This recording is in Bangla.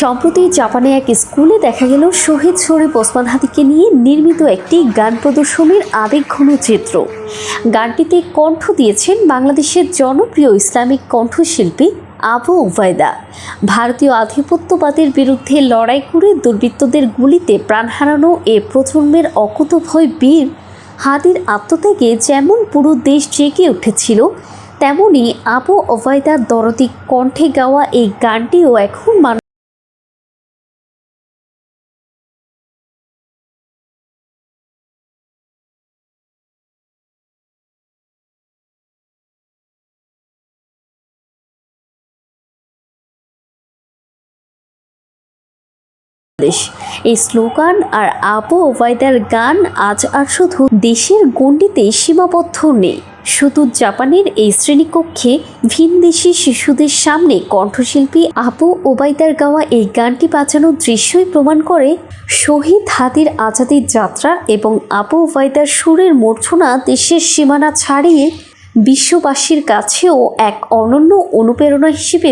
সম্প্রতি জাপানে এক স্কুলে দেখা গেল শহীদ শরীফ ওসমান হাদিকে নিয়ে নির্মিত একটি গান প্রদর্শনীর আবেগঘন চিত্র। গানটিতে কণ্ঠ দিয়েছেন বাংলাদেশের জনপ্রিয় ইসলামিক কণ্ঠশিল্পী আবু ওবায়দা। ভারতীয় আধিপত্যবাদের বিরুদ্ধে লড়াই করে দুর্বৃত্তদের গুলিতে প্রাণ হারানো এ প্রজন্মের অকুতোভয় বীর হাদির আত্মত্যাগে যেমন পুরো দেশ জেগে উঠেছিল, তেমনি আবু ওবায়দার দরদি কণ্ঠে গাওয়া এই গানটিও এখন এই স্লোগান আর আবু ওবায়দার গান আজ আর শুধু দেশের গণ্ডিতে সীমাবদ্ধ নেই। শুধু জাপানের এই শ্রেণীকক্ষে ভিনদেশি শিশুদের সামনে কণ্ঠশিল্পী আবু ওবায়দার গাওয়া এই গানটি বাজানোর দৃশ্যই প্রমাণ করে শহীদ হাদির আজাদির যাত্রা এবং আবু ওবায়দার সুরের মূর্ছনা দেশের সীমানা ছাড়িয়ে বিশ্ববাসীর কাছেও এক অনন্য অনুপ্রেরণা হিসেবে